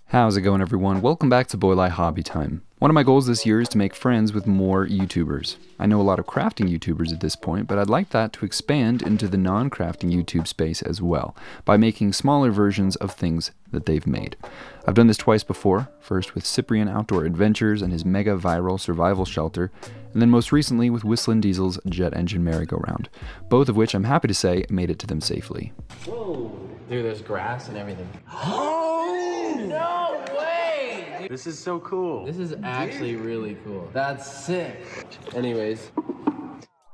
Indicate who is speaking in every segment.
Speaker 1: How's it going, everyone? Welcome back to Boy Lie Hobby Time. One of my goals this year is to make friends with more YouTubers. I know a lot of crafting YouTubers at this point, but I'd like that to expand into the non-crafting YouTube space as well, by making smaller versions of things that they've made. I've done this twice before, first with Cyprian Outdoor Adventures and his mega viral survival shelter, and then most recently with Whistlin' Diesel's jet engine merry-go-round, both of which I'm happy to say made it to them safely.
Speaker 2: Whoa, dude, there's grass and everything.
Speaker 3: No way! Dude.
Speaker 2: This is so cool.
Speaker 3: This is actually really cool. That's sick. Anyways.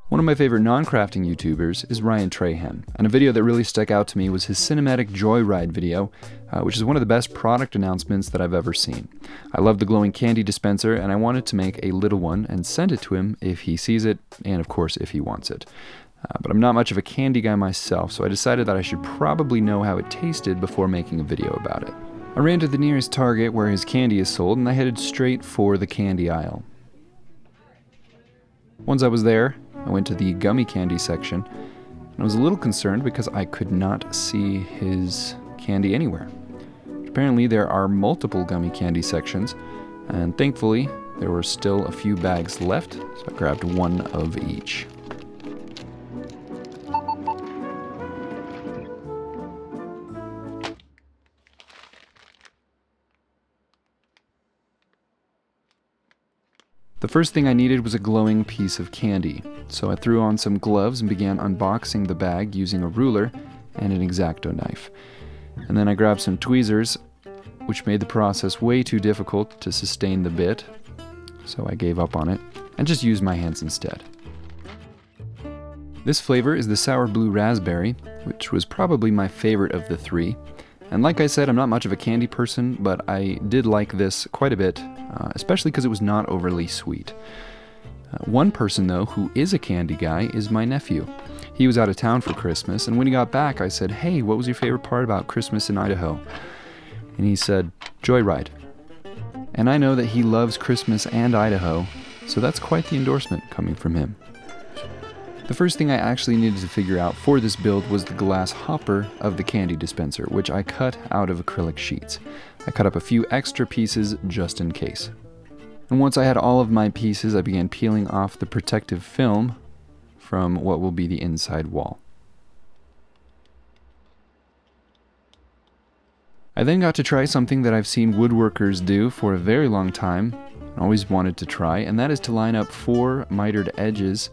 Speaker 1: One of my favorite non-crafting YouTubers is Trahan, and a video that really stuck out to me was his cinematic joyride video, which is one of the best product announcements that I've ever seen. I love the glowing candy dispenser, and I wanted to make a little one and send it to him if he sees it, and of course if he wants it. But I'm not much of a candy guy myself, so I decided that I should probably know how it tasted before making a video about it. I ran to the nearest Target where his candy is sold, and I headed straight for the candy aisle. Once I was there, I went to the gummy candy section, and I was a little concerned because I could not see his candy anywhere. Apparently there are multiple gummy candy sections, and thankfully there were still a few bags left, so I grabbed one of each. The first thing I needed was a glowing piece of candy, so I threw on some gloves and began unboxing the bag using a ruler and an X-Acto knife. And then I grabbed some tweezers, which made the process way too difficult to sustain the bit, so I gave up on it and just used my hands instead. This flavor is the sour blue raspberry, which was probably my favorite of the three. And like I said, I'm not much of a candy person, but I did like this quite a bit, especially because it was not overly sweet. One person, though, who is a candy guy is my nephew. He was out of town for Christmas, and when he got back, I said, "Hey, what was your favorite part about Christmas in Idaho?" And he said, "Joyride." And I know that he loves Christmas and Idaho, so that's quite the endorsement coming from him. The first thing I actually needed to figure out for this build was the glass hopper of the candy dispenser, which I cut out of acrylic sheets. I cut up a few extra pieces just in case. And once I had all of my pieces, I began peeling off the protective film from what will be the inside wall. I then got to try something that I've seen woodworkers do for a very long time, and always wanted to try, and that is to line up 4 mitered edges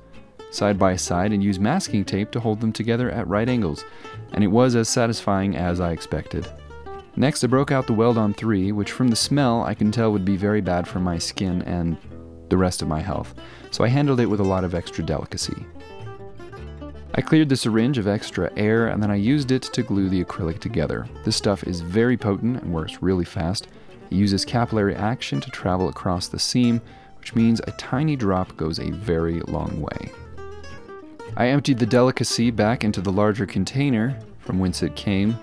Speaker 1: side by side and use masking tape to hold them together at right angles, and it was as satisfying as I expected. Next, I broke out the weld on 3, which from the smell I can tell would be very bad for my skin and the rest of my health, so I handled it with a lot of extra delicacy. I cleared the syringe of extra air, and then I used it to glue the acrylic together. This stuff is very potent and works really fast. It uses capillary action to travel across the seam, which means a tiny drop goes a very long way. I emptied the Delicacy back into the larger container from whence it came,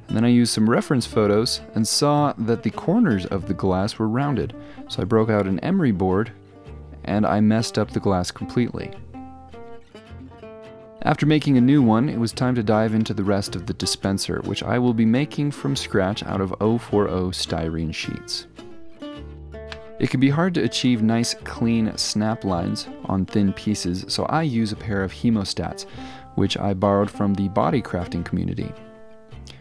Speaker 1: and then I used some reference photos and saw that the corners of the glass were rounded, so I broke out an emery board and I messed up the glass completely. After making a new one, it was time to dive into the rest of the dispenser, which I will be making from scratch out of 040 styrene sheets. It can be hard to achieve nice, clean snap lines on thin pieces, so I use a pair of hemostats, which I borrowed from the body crafting community,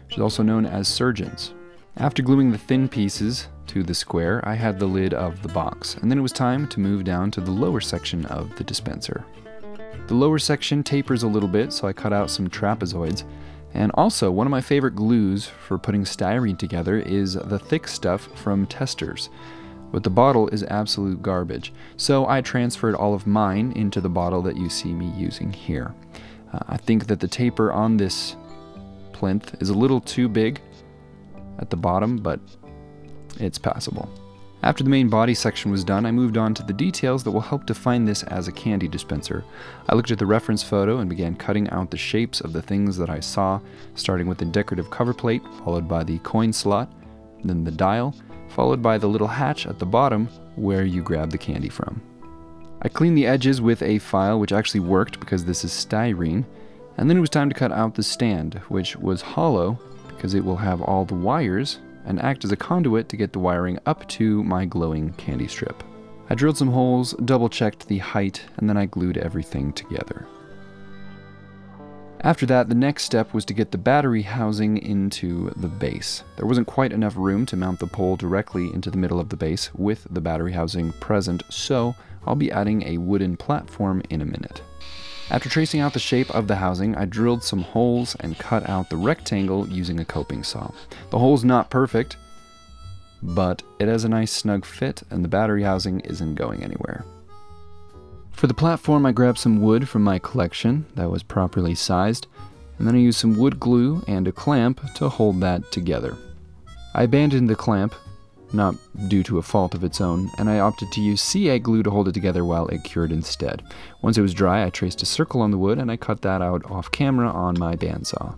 Speaker 1: which is also known as surgeons. After gluing the thin pieces to the square, I had the lid of the box, and then it was time to move down to the lower section of the dispenser. The lower section tapers a little bit, so I cut out some trapezoids, and also one of my favorite glues for putting styrene together is the thick stuff from Testers. But the bottle is absolute garbage, so I transferred all of mine into the bottle that you see me using here. I think that the taper on this plinth is a little too big at the bottom, but it's passable. After the main body section was done, I moved on to the details that will help define this as a candy dispenser. I looked at the reference photo and began cutting out the shapes of the things that I saw, starting with the decorative cover plate, followed by the coin slot, then the dial, followed by the little hatch at the bottom where you grab the candy from. I cleaned the edges with a file, which actually worked because this is styrene, And then it was time to cut out the stand, which was hollow because it will have all the wires and act as a conduit to get the wiring up to my glowing candy strip. I drilled some holes, double-checked the height, and then I glued everything together. After that, the next step was to get the battery housing into the base. There wasn't quite enough room to mount the pole directly into the middle of the base with the battery housing present, so I'll be adding a wooden platform in a minute. After tracing out the shape of the housing, I drilled some holes and cut out the rectangle using a coping saw. The hole's not perfect, but it has a nice snug fit and the battery housing isn't going anywhere. For the platform, I grabbed some wood from my collection that was properly sized, and then I used some wood glue and a clamp to hold that together. I abandoned the clamp, not due to a fault of its own, and I opted to use CA glue to hold it together while it cured instead. Once it was dry, I traced a circle on the wood and I cut that out off camera on my bandsaw.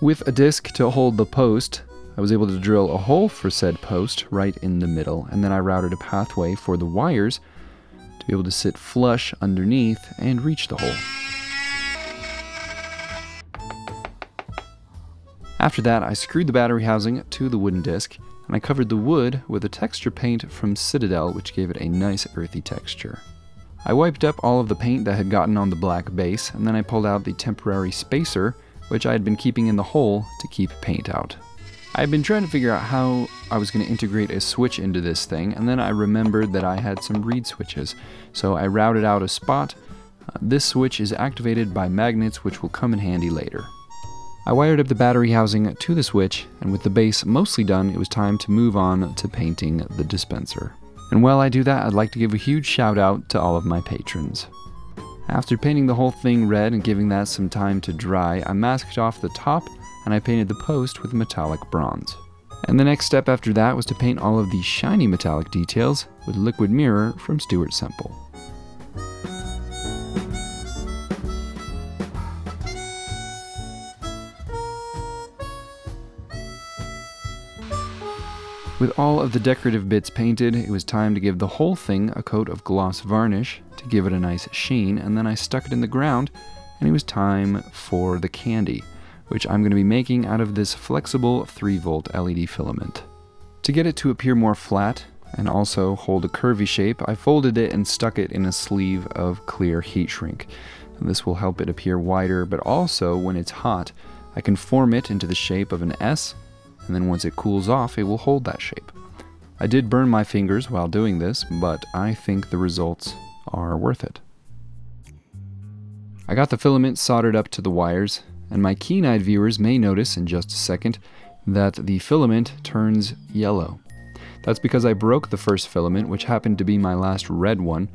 Speaker 1: With a disc to hold the post, I was able to drill a hole for said post right in the middle, and then I routed a pathway for the wires to be able to sit flush underneath and reach the hole. After that, I screwed the battery housing to the wooden disc, and I covered the wood with a texture paint from Citadel, which gave it a nice earthy texture. I wiped up all of the paint that had gotten on the black base, and then I pulled out the temporary spacer, which I had been keeping in the hole to keep paint out. I had been trying to figure out how I was going to integrate a switch into this thing, and then I remembered that I had some reed switches, so I routed out a spot. This switch is activated by magnets, which will come in handy later. I wired up the battery housing to the switch, and with the base mostly done, it was time to move on to painting the dispenser. And while I do that, I'd like to give a huge shout out to all of my patrons. After painting the whole thing red and giving that some time to dry, I masked off the top and I painted the post with metallic bronze. And the next step after that was to paint all of the shiny metallic details with liquid mirror from Stuart Semple. With all of the decorative bits painted, it was time to give the whole thing a coat of gloss varnish to give it a nice sheen, and then I stuck it in the ground, and it was time for the candy, which I'm going to be making out of this flexible 3-volt LED filament. To get it to appear more flat and also hold a curvy shape, I folded it and stuck it in a sleeve of clear heat shrink. And this will help it appear wider, but also when it's hot, I can form it into the shape of an S, and then once it cools off, it will hold that shape. I did burn my fingers while doing this, but I think the results are worth it. I got the filament soldered up to the wires, and my keen-eyed viewers may notice in just a second that the filament turns yellow. That's because I broke the first filament, which happened to be my last red one,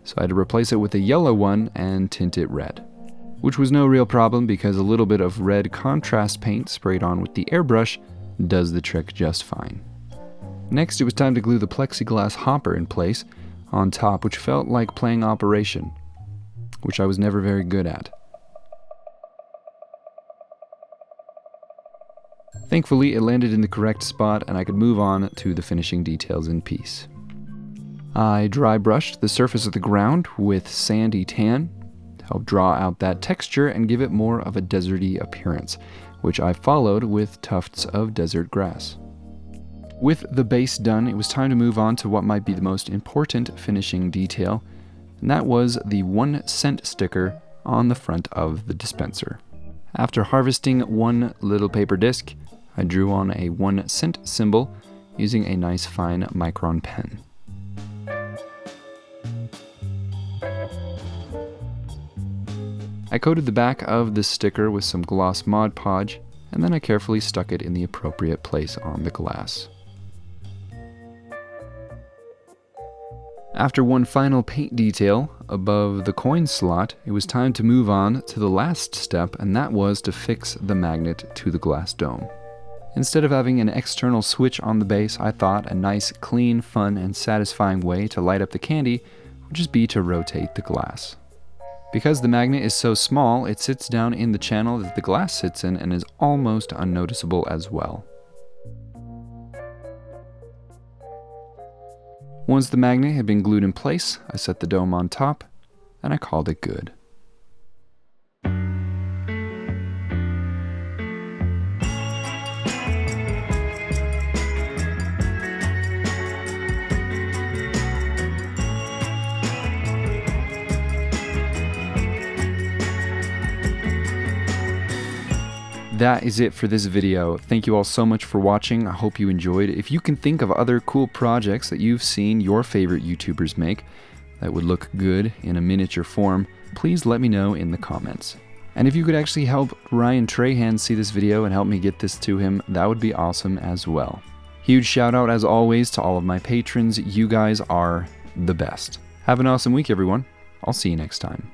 Speaker 1: so I had to replace it with a yellow one and tint it red. Which was no real problem because a little bit of red contrast paint sprayed on with the airbrush does the trick just fine. Next, it was time to glue the plexiglass hopper in place on top, which felt like playing Operation, which I was never very good at. Thankfully, it landed in the correct spot and I could move on to the finishing details in peace. I dry brushed the surface of the ground with sandy tan to help draw out that texture and give it more of a deserty appearance, which I followed with tufts of desert grass. With the base done, it was time to move on to what might be the most important finishing detail, and that was the 1 cent sticker on the front of the dispenser. After harvesting one little paper disc, I drew on a 1 cent symbol using a nice fine micron pen. I coated the back of the sticker with some gloss Mod Podge, and then I carefully stuck it in the appropriate place on the glass. After one final paint detail above the coin slot, it was time to move on to the last step, and that was to fix the magnet to the glass dome. Instead of having an external switch on the base, I thought a nice, clean, fun, and satisfying way to light up the candy would just be to rotate the glass. Because the magnet is so small, it sits down in the channel that the glass sits in and is almost unnoticeable as well. Once the magnet had been glued in place, I set the dome on top, and I called it good. that is it for this video. Thank you all so much for watching. I hope you enjoyed. If you can think of other cool projects that you've seen your favorite YouTubers make that would look good in a miniature form, please let me know in the comments. And if you could actually help Ryan Trahan see this video and help me get this to him, that would be awesome as well. Huge shout out as always to all of my patrons. You guys are the best. Have an awesome week, everyone. I'll see you next time.